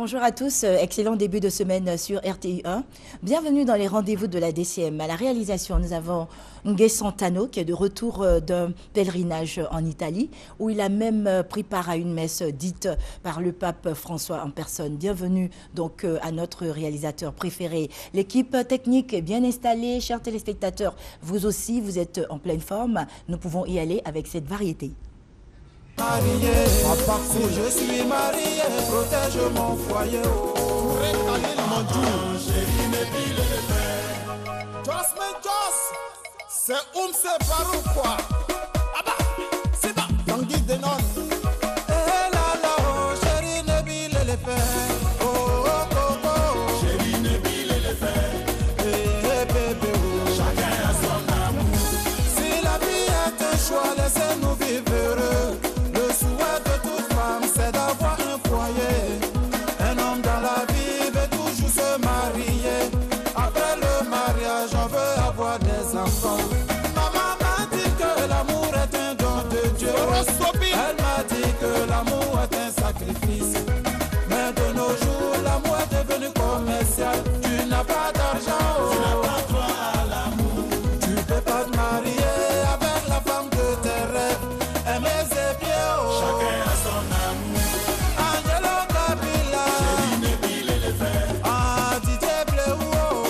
bonjour à tous. Excellent début de semaine sur RTI1. Bienvenue dans les rendez-vous de la DCM. À la réalisation, nous avons Ngué Santano qui est de retour d'un pèlerinage en Italie où il a même pris part à une messe dite par le pape François en personne. Bienvenue donc à notre réalisateur préféré. L'équipe technique est bien installée. Chers téléspectateurs, vous aussi, vous êtes en pleine forme. Nous pouvons y aller avec cette variété. Marié, si je suis marié, protège mon foyer. C'est c'est par ou quoi? Ah bah, c'est pas Tanguy Denon. Eh là là, oh, chérie, Nebil et les fers. Oh, oh, oh, oh. Chérie, Nebil et les fers. Eh, bébé, oh. Chacun a son amour. Si la vie est un choix, laissez-nous vivre heureux. Le souhait de toute femme, c'est d'avoir un foyer. Un homme dans la vie veut toujours se marier. Après le mariage, on veut avoir des enfants. Maman m'a dit que l'amour est un don de Dieu. Elle m'a dit que l'amour est un sacrifice. Mais de nos jours, l'amour est devenu commercial. Tu n'as pas d'argent, oh. Tu n'as pas droit à l'amour. Tu peux pas te marier avec la femme de tes rêves. Aimer c'est bien, oh. Chacun a son amour. Angelo Kabila, Chérie Nebil et les fers. Ah, Didier Bleu, oh.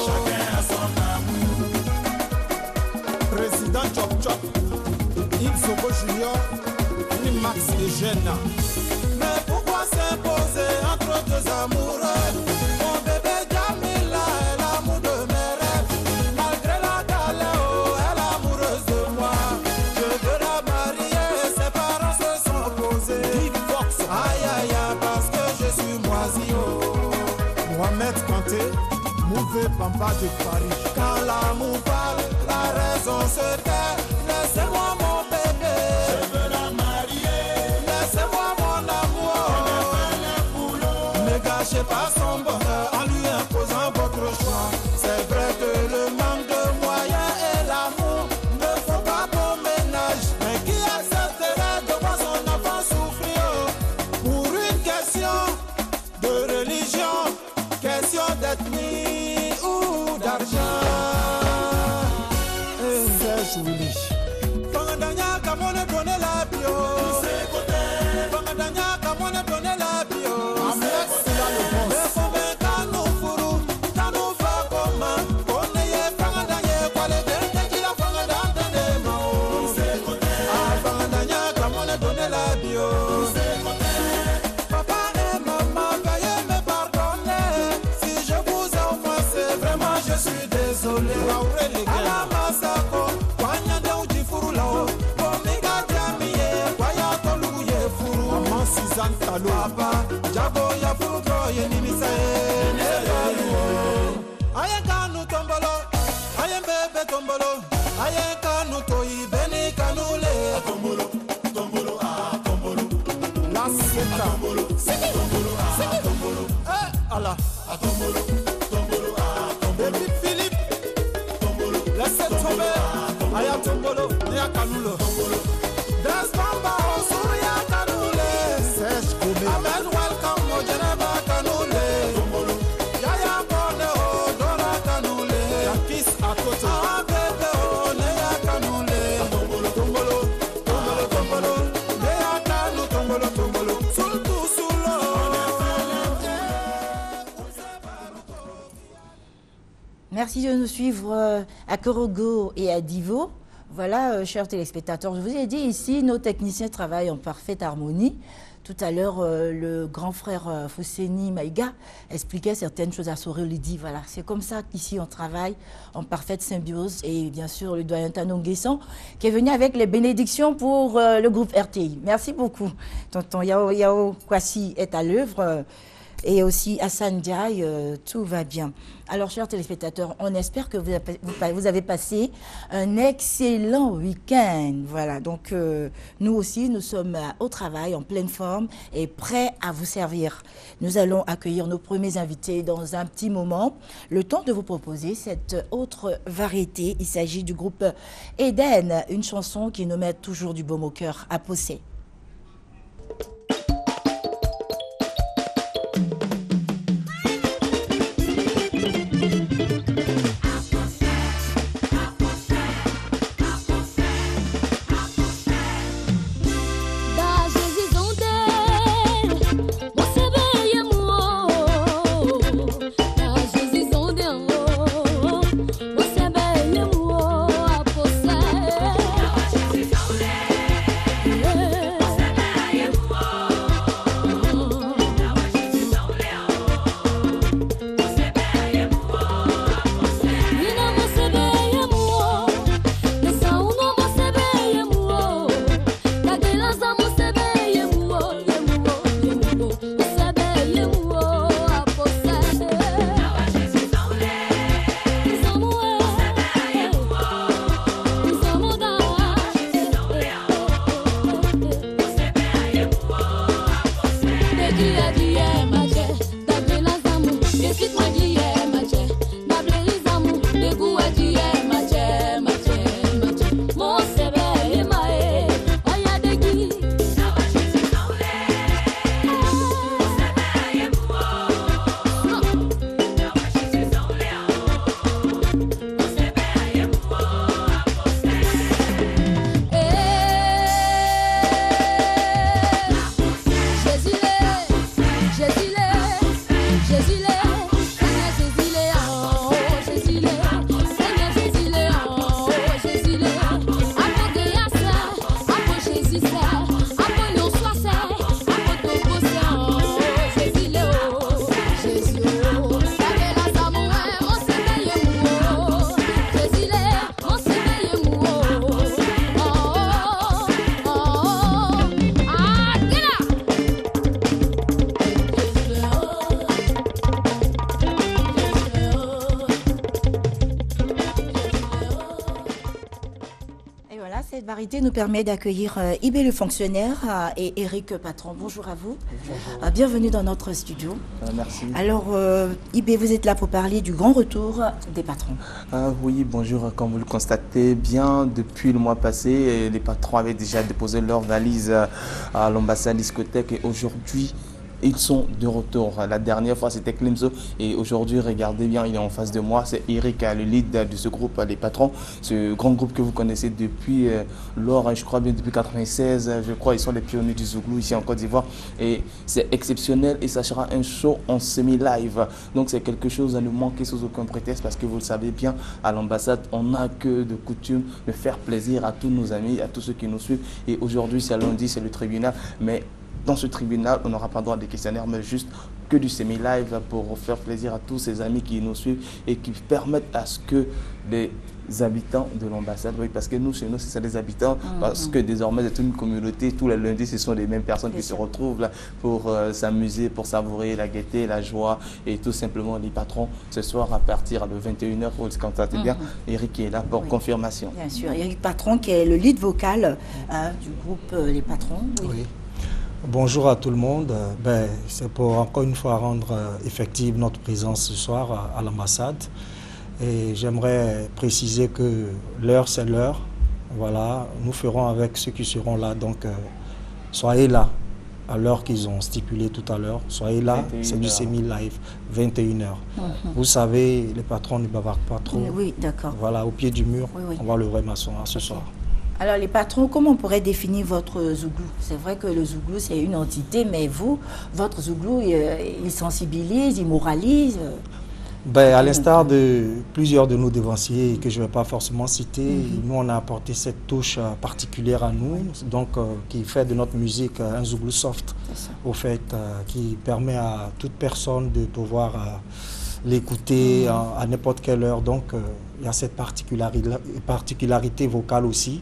Chacun a son amour. Président Chop Chop, Yves Soko Junior, ni Max et Jenna. Mais pourquoi s'imposer entre deux amoureux? Mon bébé Jamila est l'amour de mes rêves. Malgré la galère, oh, elle est amoureuse de moi. Je veux la marier, ses parents se sont opposés. Aïe aïe aïe, parce que je suis moisi, oh. Mohamed Kanté, Mouvé Pampa de Paris. Quand l'amour parle, la raison se tait. Laissez-moi mon bébé, je veux la marier. Laissez-moi mon amour, ne gâchez pas son bonheur en lui imposant votre choix. C'est vrai que le manque de moyens et l'amour ne font pas bon ménage. Mais qui accepterait de voir son enfant souffrir pour une question de religion, question d'ethnie ou d'argent? C'est joli. Fangandanya, comme on a donné la bio. Fangandanya, comme on a donné la bio. Le fondé kanou furu, kanou fa koma. Koneye fangandanya, kwa le dente qui la fangandanya de mao. Ah, fangandanya, comme on a donné la bio. Papa et maman, veuillez me pardonner. Si je vous ai offensé, vraiment je suis désolé. À la massacre, Wanyande uji furu lao. Bomiga jamiye, Waya tolu ye furu. Maman Suzanne Talo. Papa, Jabo ya furu kroye nimisa. Aye kanu tombolo, aye bebe tombolo, aye kanu toyi beni kanule. Tombolo, tombolo, ah tombolo. La seta. Tombolo, tombolo, ah tombolo. Eh, Allah. Ah tombolo, tombolo, ah tombolo. Baby Philippe. Tombolo, laissez tomber. Aya tombolo, aya kanulo. Desmamba osuria kanule. Sesh kome. Amen welcome mo jeneba kanule. Tombolo. Yaya kone o dora kanule. Yakis akoto. Ah bebe o neya kanule. Tombolo, tombolo, tombolo, tombolo. Neya kanu tombolo, tombolo. Sultu sulo. Merci de nous suivre à Korogo et à Divo. Voilà, chers téléspectateurs, je vous ai dit ici, nos techniciens travaillent en parfaite harmonie. Tout à l'heure, le grand frère Fousseni Maïga expliquait certaines choses à Sorel Lydie. Voilà, c'est comme ça qu'ici on travaille en parfaite symbiose. Et bien sûr, le doyen Tano Nguessan qui est venu avec les bénédictions pour le groupe RTI. Merci beaucoup. Tonton Yao Kwasi est à l'œuvre. Et aussi Hassan Diaye, tout va bien. Alors, chers téléspectateurs, on espère que vous avez passé un excellent week-end. Voilà, donc nous aussi, nous sommes au travail, en pleine forme et prêts à vous servir. Nous allons accueillir nos premiers invités dans un petit moment. Le temps de vous proposer cette autre variété. Il s'agit du groupe Eden, une chanson qui nous met toujours du baume au cœur à Possé. Cette variété nous permet d'accueillir Ibé le fonctionnaire et Eric Patron. Bonjour à vous. Bonjour. Bienvenue dans notre studio. Merci. Alors, Ibé, vous êtes là pour parler du grand retour des patrons. Oui, bonjour. Comme vous le constatez bien, depuis le mois passé, les patrons avaient déjà déposé leurs valises à l'ambassade discothèque et aujourd'hui, ils sont de retour. La dernière fois, c'était Klimzo et aujourd'hui, regardez bien, il est en face de moi. C'est Eric, le lead de ce groupe, les patrons. Ce grand groupe que vous connaissez depuis lors, je crois bien depuis 96. Je crois ils sont les pionniers du Zouglou ici en Côte d'Ivoire. Et c'est exceptionnel et ça sera un show en semi-live. Donc c'est quelque chose à ne manquer sous aucun prétexte parce que vous le savez bien, à l'ambassade, on n'a que de coutume de faire plaisir à tous nos amis, à tous ceux qui nous suivent. Et aujourd'hui, c'est lundi, c'est le tribunal. Mais dans ce tribunal, on n'aura pas droit à des questionnaires, mais juste que du semi-live pour faire plaisir à tous ces amis qui nous suivent et qui permettent à ce que les habitants de l'ambassade, oui, parce que nous, chez nous, c'est des habitants, parce que désormais, c'est une communauté. Tous les lundis, ce sont les mêmes personnes qui se retrouvent là pour s'amuser, pour savourer la gaieté, la joie et tout simplement les patrons. Ce soir, à partir de 21h, vous le constatez bien, Eric est là pour confirmation. Bien sûr, Eric Patron qui est le lead vocal du groupe Les Patrons. Oui. Bonjour à tout le monde. C'est pour encore une fois rendre effective notre présence ce soir à l'ambassade. Et j'aimerais préciser que l'heure, c'est l'heure. Voilà, nous ferons avec ceux qui seront là. Donc, soyez là à l'heure qu'ils ont stipulé tout à l'heure. Soyez là, c'est du semi-live, 21h. Vous savez, les patrons ne bavardent pas trop. Oui, d'accord. Voilà, au pied du mur, oui. on va le vrai maçon ce soir. Alors les patrons, comment on pourrait définir votre Zouglou? C'est vrai que le Zouglou c'est une entité, mais vous, votre Zouglou, il sensibilise, il moralise. À l'instar de plusieurs de nos devanciers que je ne vais pas forcément citer, nous on a apporté cette touche particulière à nous, donc qui fait de notre musique un Zouglou soft, au fait, qui permet à toute personne de pouvoir l'écouter à n'importe quelle heure. Donc il y a cette particularité vocale aussi.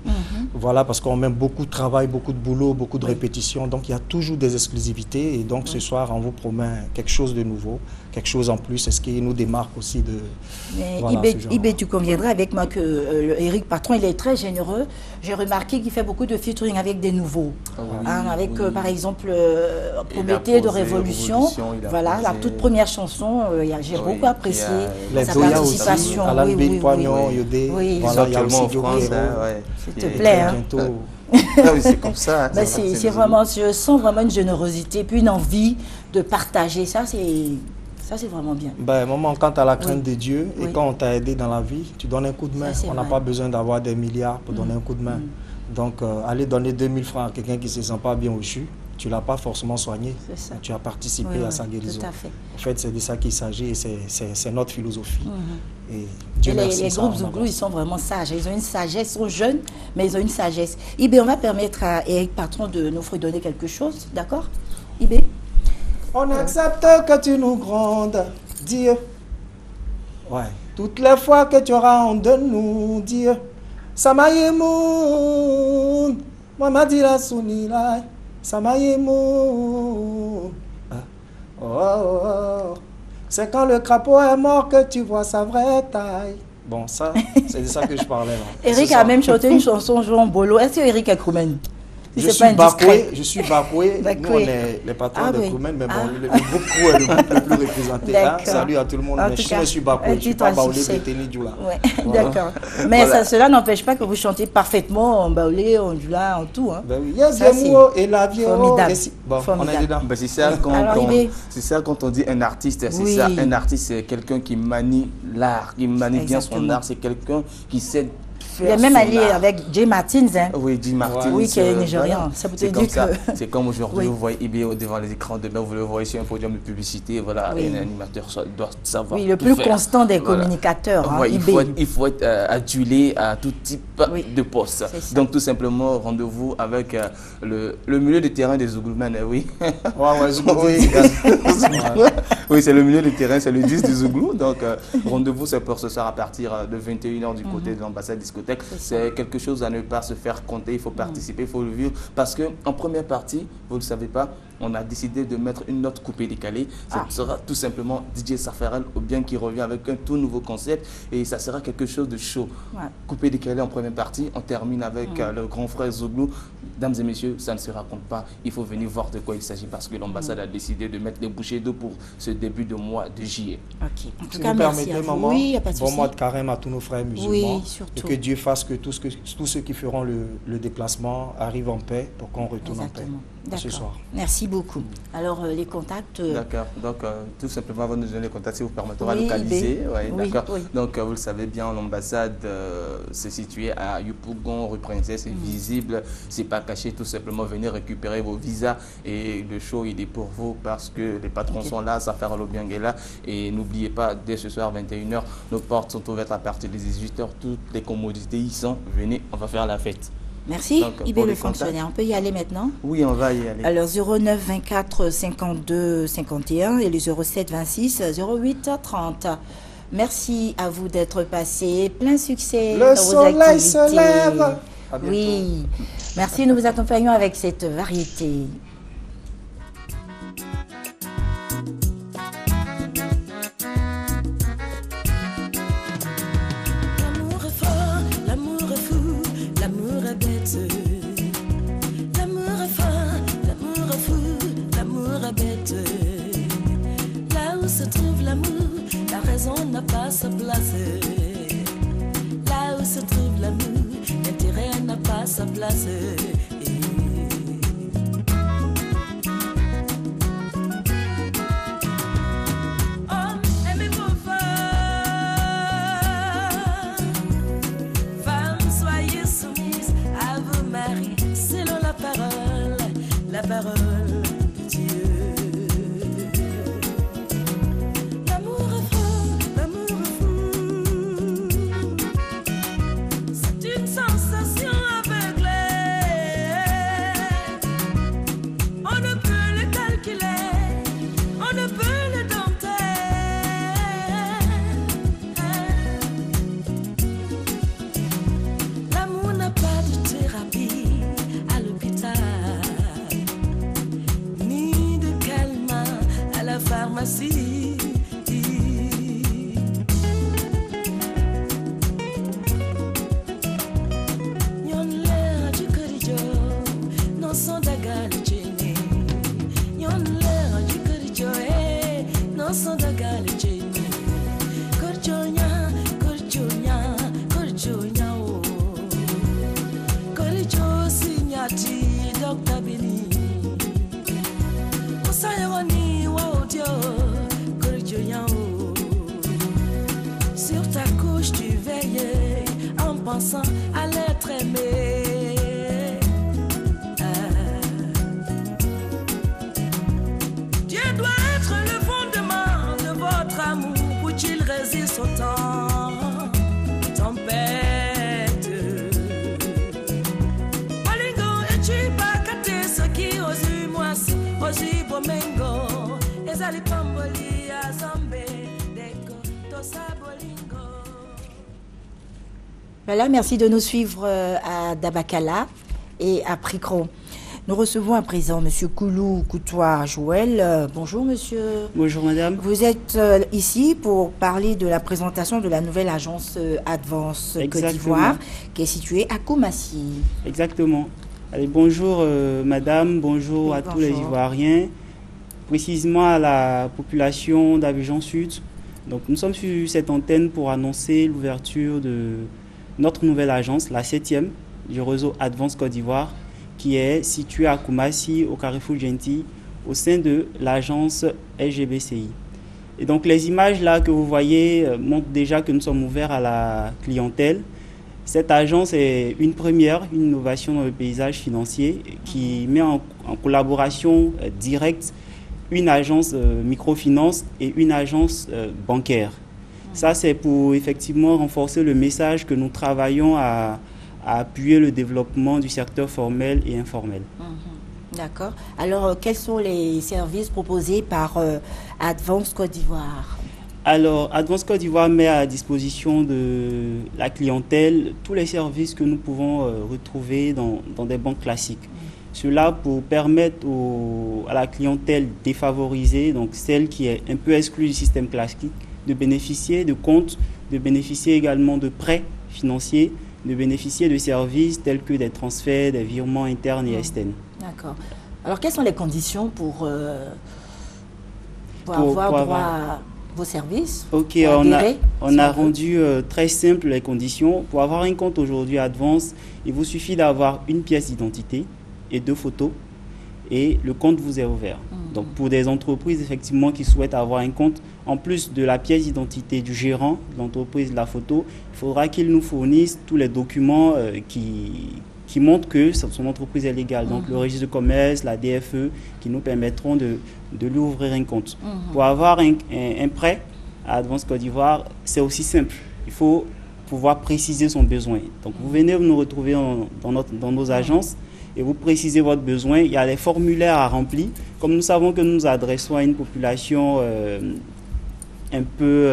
Voilà, parce qu'on met beaucoup de travail, beaucoup de boulot, beaucoup de répétitions. Donc il y a toujours des exclusivités. Et donc ce soir, on vous promet quelque chose de nouveau, quelque chose en plus. C'est ce qui nous démarque aussi de... Mais voilà, Ibé, tu conviendras avec moi que Eric Patron, il est très généreux. J'ai remarqué qu'il fait beaucoup de featuring avec des nouveaux. Avec par exemple Prométhée de Révolution. Voilà, la toute première chanson, j'ai beaucoup apprécié sa participation. Poignon, Yodé, voilà, il y a aussi s'il te plaît. C'est comme ça. C'est vraiment, je sens vraiment une générosité, puis une envie de partager. Ça, c'est vraiment bien. Maman, quand tu as la crainte de Dieu et quand on t'a aidé dans la vie, tu donnes un coup de main. On n'a pas besoin d'avoir des milliards pour donner un coup de main. Donc, aller donner 2000 francs à quelqu'un qui ne se sent pas bien au CHU, tu ne l'as pas forcément soigné. Tu as participé à sa guérison. Tout à fait. En fait, c'est de ça qu'il s'agit et c'est notre philosophie. Et les groupes Zouglou, ils sont vraiment sages. Ils ont une sagesse, ils sont jeunes, mais ils ont une sagesse. Ibé, on va permettre à Eric Patron de nous fredonner quelque chose, d'accord? Ibé? On accepte que tu nous grondes, Dieu. Ouais. Toutes les fois que tu auras honte de nous, Dieu. Samayemoun, moi m'a dit la sounila. Samayemoun. C'est quand le crapaud est mort que tu vois sa vraie taille. Bon, ça, c'est de ça que je parlais là. Eric a même chanté une chanson Jean Bolo. Est-ce que Eric est Kroumen? Je suis Bakoué. Nous, on est les patrons de Kroumen, mais bon, le groupe Krou est le groupe le plus représenté. Salut à tout le monde. Mais je suis Bakoué, je ne suis pas Baoulé Béténi Djoula. D'accord. Mais cela n'empêche pas que vous chantez parfaitement en Baoulé, en Djoula, en tout. Oui, il y a des mots et la vie. Formidable. Bon, on est dedans. C'est ça quand on dit un artiste. C'est ça, un artiste, c'est quelqu'un qui manie l'art, qui manie bien son art. C'est quelqu'un qui sait. Il est même allé avec Jay Martins. Oui, Jay Martins. Oui, qui est nigérian. Ça peut te dire que... C'est comme aujourd'hui, vous voyez Ibé devant les écrans de bain, vous le voyez sur un podium de publicité. Voilà, un animateur doit savoir. Oui, le plus constant des communicateurs. Il faut être adulé à tout type de poste. Donc, tout simplement, rendez-vous avec le milieu de terrain des Zougloumen. Oui, oui, c'est le milieu de terrain, c'est le 10 du Zouglou. Donc, rendez-vous, c'est pour ce soir à partir de 21h du côté de l'ambassade discothèque. C'est quelque chose à ne pas se faire compter, il faut participer, il faut le vivre. Parce qu'en première partie, vous ne le savez pas, on a décidé de mettre une note coupée décalée. Ça sera tout simplement DJ Safarel ou bien qui revient avec un tout nouveau concept et ça sera quelque chose de chaud. Coupé décalé en première partie, on termine avec le grand frère Zouglou. Dames et messieurs, ça ne se raconte pas, il faut venir voir de quoi il s'agit parce que l'ambassade a décidé de mettre les bouchées d'eau pour ce début de mois de juillet. Ok, en tout Si cas, vous merci permettez, à vous. maman, Oui, il n'y a pas de bon souci. mois de carême à tous nos frères musulmans. Oui, surtout. Et que Dieu fasse que tous ceux qui feront le déplacement arrivent en paix pour qu'on retourne en paix ce soir. Merci beaucoup. Alors, les contacts... D'accord. Donc, tout simplement, avant de nous donner les contacts, si vous permettrez, Oui, localiser. oui, D'accord. oui. Donc, vous le savez bien, l'ambassade se située à Yopougon, rue Princesse, c'est visible, c'est pas caché. Tout simplement, venez récupérer vos visas et le show, il est pour vous parce que les patrons sont là, Safarel Obiang est là. Et n'oubliez pas, dès ce soir, 21h, nos portes sont ouvertes à partir des 18h. Toutes les commodités y sont. Venez, on va faire la fête. Merci, Donc, le fonctionnaire. On peut y aller maintenant? Oui, on va y aller. Alors, 09 24 52 51 et le 07 26 08 30. Merci à vous d'être passés. Plein succès dans vos activités. Le soleil se lève. À bientôt. Oui. Merci, nous vous accompagnons avec cette variété. L'amour est fort, l'amour est fou, l'amour est bête. L'amour est fort, l'amour est fou, l'amour est bête. Là où se trouve l'amour, la raison n'a pas sa place. Là où se trouve l'amour, l'intérêt n'a pas sa place. Homme, aimez-vous fort. Femmes, soyez soumises à vos maris selon la parole de Dieu. L'amour est fort, l'amour est fou. C'est une sensation aveuglée. On ne peut le calculer, on ne peut le dompter. L'amour n'a pas de thérapie à l'hôpital, ni de calmant à la pharmacie. Yon l'air du corijo, non son dagal chene. Yon l'air du corijo, non son dagal chene. Corjonya, corjonya, corjonya oh. Corijo signati Dr. Bini. Osayawani wa odio, corjonya oh. Sur ta couche tu veillais en pensant à l'être aimé. Dieu doit être le fondement de votre amour pour qu'il résiste au temps de tempête. Malingo et Chibakate, ce qui osu moisi, osu bomengo, ezali pamboli a zambe, deko, tosa bolingo. Voilà, merci de nous suivre à Dabakala et à Pricro. Nous recevons à présent M. Koulou Koutoua Joël. Bonjour monsieur. Bonjour madame. Vous êtes ici pour parler de la présentation de la nouvelle agence Advance Côte d'Ivoire qui est située à Koumassi. Exactement. Allez, bonjour madame, bonjour Oui, à bonjour. tous les Ivoiriens, précisément à la population d'Abidjan Sud. Donc nous sommes sur cette antenne pour annoncer l'ouverture de notre nouvelle agence, la 7e du réseau Advance Côte d'Ivoire, qui est située à Koumassi, au Carrefour Gentil, au sein de l'agence SGBCI. Et donc les images là que vous voyez montrent déjà que nous sommes ouverts à la clientèle. Cette agence est une première, une innovation dans le paysage financier qui met en collaboration directe une agence microfinance et une agence bancaire. Ça, c'est pour effectivement renforcer le message que nous travaillons à appuyer le développement du secteur formel et informel. D'accord. Alors, quels sont les services proposés par Advance Côte d'Ivoire? Alors, Advance Côte d'Ivoire met à disposition de la clientèle tous les services que nous pouvons retrouver dans des banques classiques. Cela pour permettre à la clientèle défavorisée, donc celle qui est un peu exclue du système classique, de bénéficier de comptes, de bénéficier également de prêts financiers, de bénéficier de services tels que des transferts, des virements internes et externes. D'accord. Alors, quelles sont les conditions pour avoir droit à vos services? Ok, on a rendu très simple les conditions. Pour avoir un compte aujourd'hui Advance, il vous suffit d'avoir une pièce d'identité et 2 photos et le compte vous est ouvert. Donc pour des entreprises effectivement qui souhaitent avoir un compte, en plus de la pièce d'identité du gérant de l'entreprise, la photo, il faudra qu'il nous fournisse tous les documents qui montrent que son entreprise est légale. Donc le registre de commerce, la DFE, qui nous permettront de lui ouvrir un compte. Pour avoir un prêt à Advance Côte d'Ivoire, c'est aussi simple. Il faut pouvoir préciser son besoin. Donc vous venez nous retrouver dans nos agences et vous précisez votre besoin. Il y a des formulaires à remplir. Comme nous savons que nous nous adressons à une population un peu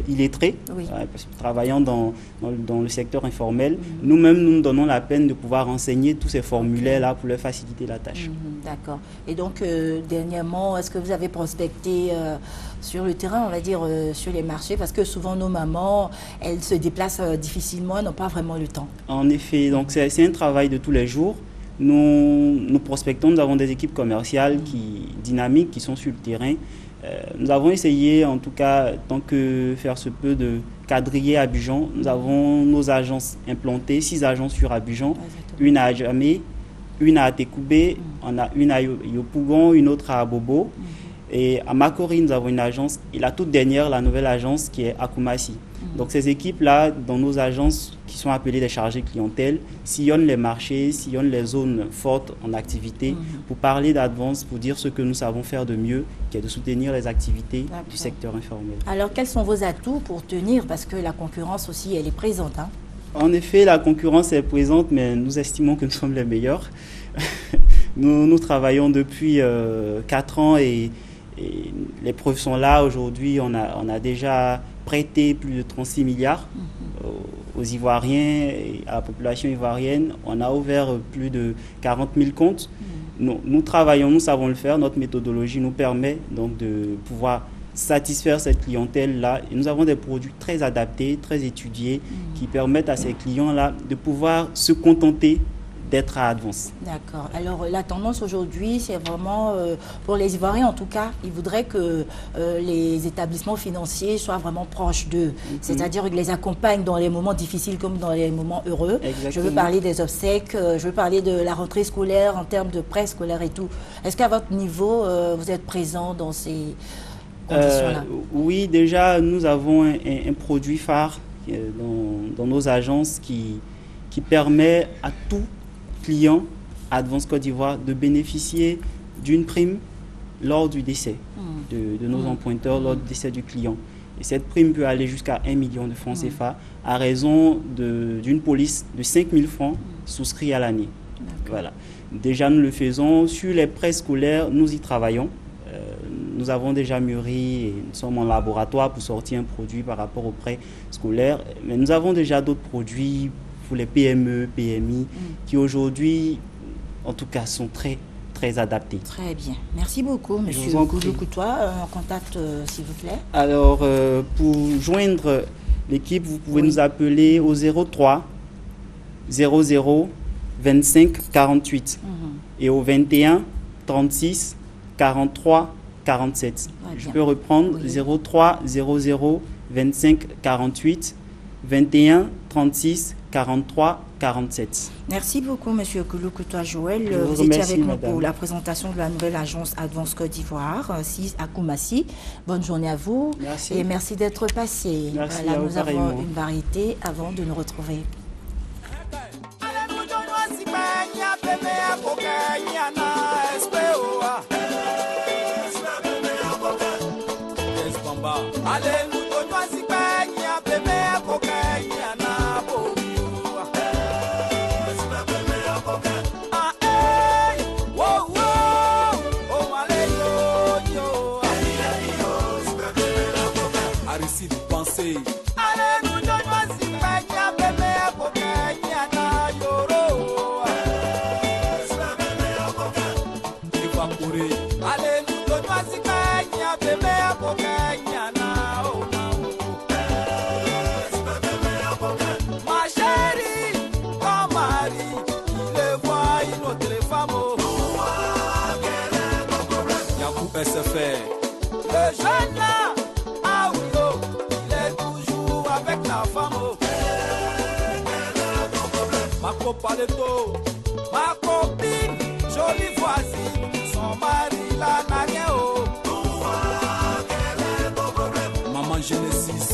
illettrés, parce que travaillant dans le secteur informel, nous-mêmes nous donnons la peine de pouvoir renseigner tous ces formulaires-là pour leur faciliter la tâche. D'accord. Et donc, dernièrement, est-ce que vous avez prospecté sur le terrain, on va dire, sur les marchés? Parce que souvent, nos mamans, elles se déplacent difficilement, elles n'ont pas vraiment le temps. En effet, donc c'est un travail de tous les jours. Nous prospectons, nous avons des équipes commerciales dynamiques qui sont sur le terrain. Nous avons essayé, en tout cas, tant que faire se peut, de quadriller Abidjan. Nous avons nos agences implantées, 6 agences sur Abidjan, une à Adjamé, une à Atekoubé, on a une à Yopougon, une autre à Abobo. Et à Makori, nous avons une agence, et la toute dernière, la nouvelle agence qui est à Koumassi. Donc ces équipes-là, dans nos agences qui sont appelées des chargés clientèle, sillonnent les marchés, sillonnent les zones fortes en activité pour parler d'Advance, pour dire ce que nous savons faire de mieux, qui est de soutenir les activités du secteur informel. Alors quels sont vos atouts pour tenir? Parce que la concurrence aussi, elle est présente. En effet, la concurrence est présente, mais nous estimons que nous sommes les meilleurs. Nous travaillons depuis 4 ans et les preuves sont là. Aujourd'hui, on a déjà prêté plus de 36 milliards aux Ivoiriens et à la population ivoirienne. On a ouvert plus de 40 000 comptes. Nous travaillons, nous savons le faire. Notre méthodologie nous permet donc de pouvoir satisfaire cette clientèle-là. Et nous avons des produits très adaptés, très étudiés, qui permettent à ces clients-là de pouvoir se contenter d'être à Advance. D'accord. Alors la tendance aujourd'hui, c'est vraiment pour les Ivoiriens en tout cas, ils voudraient que les établissements financiers soient vraiment proches d'eux, c'est-à-dire qu'ils les accompagnent dans les moments difficiles comme dans les moments heureux. Exactement. Je veux parler des obsèques, je veux parler de la rentrée scolaire en termes de prêts scolaires et tout. Est-ce qu'à votre niveau, vous êtes présent dans ces conditions-là? Oui, déjà, nous avons un produit phare dans nos agences qui permet à tout client Advance Côte d'Ivoire de bénéficier d'une prime lors du décès de nos emprunteurs, lors du décès du client. Et cette prime peut aller jusqu'à 1 million de francs CFA à raison d'une police de 5 000 francs souscrits à l'année. Voilà. Déjà, nous le faisons. Sur les prêts scolaires, nous y travaillons. Nous avons déjà mûri et nous sommes en laboratoire pour sortir un produit par rapport aux prêts scolaires. Mais nous avons déjà d'autres produits pour les PME, PMI, qui aujourd'hui, en tout cas, sont très, très adaptés. Très bien. Merci beaucoup, monsieur Koulou Koutoua. Un contact, s'il vous plaît. Alors, pour joindre l'équipe, vous pouvez nous appeler au 03 00 25 48 et au 21 36 43 47. Je peux reprendre 03 00 25 48 21 36 43 47. Merci beaucoup, monsieur Koulou Koutoua Joël. Vous étiez avec nous pour la présentation de la nouvelle agence Advance Côte d'Ivoire, à Koumassi. Bonne journée à vous. Merci. Et merci d'être passé. Merci, voilà, nous avons une variété avant de nous retrouver. Allez, nous donnons si faire. Le jeune là, ah oui, oh, il est toujours avec la femme. Oh. Ma copaletto, ma copine, jolie voisine, son mari là n'a rien. Oh. Maman Genesis.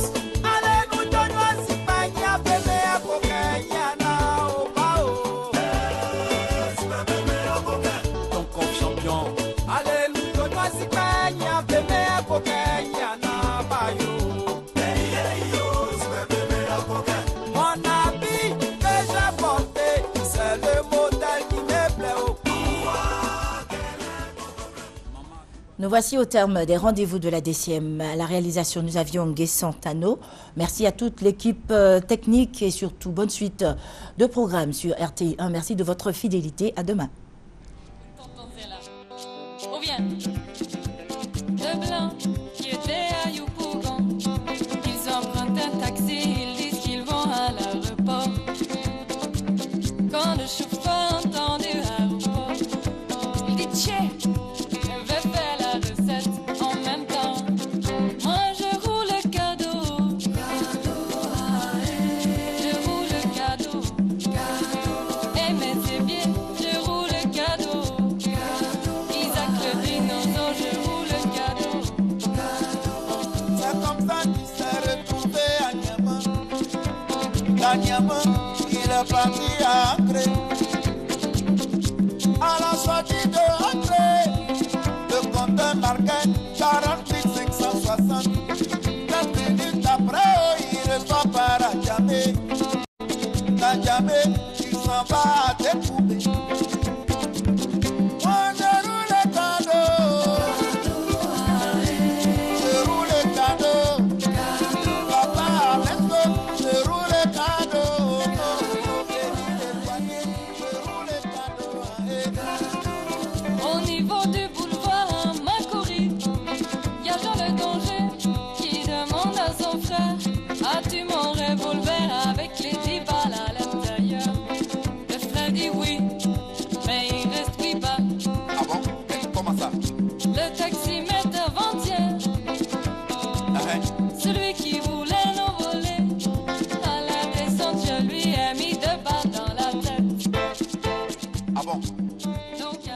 Nous voici au terme des rendez-vous de la DCM. À la réalisation, nous avions Gué Santano. Merci à toute l'équipe technique et surtout bonne suite de programmes sur RTI 1. Merci de votre fidélité. À demain. De blanc qui était à Yopougon, ils empruntent un taxi, ils disent qu'ils vont à l'aéroport. Quand le chauffeur entend du aéroport, il dit tchè, je vais faire la recette en même temps. Moi je roule le cadeau, je roule le cadeau, et mais c'est bien, je roule le cadeau. Isaac le dinosaure, je roule le cadeau. C'est comme ça qu'il s'est retrouvé à Niamey. À Niamey, il est parti à Ancré. À la sortie de Ancré, le compteur marquait 48 560. 4 minutes après, il reçoit par Adjamé. Adjamé, il s'en va à découper. Moi, je roule le cadeau. Je roule le cadeau. Papa, laisse-moi, je roule le cadeau. Au niveau du boulevard Macoury, y a Jean le danger qui demande à son frère: as-tu mon revolver avec les 10 balles à l'intérieur? Le frère dit oui, mais il reste 8 balles. Ah bon? Comment ça? Le taximètre avant-hier, celui qui voulait nous voler, à la descente je lui ai mis 2 balles dans la tête. Ah bon? Donc à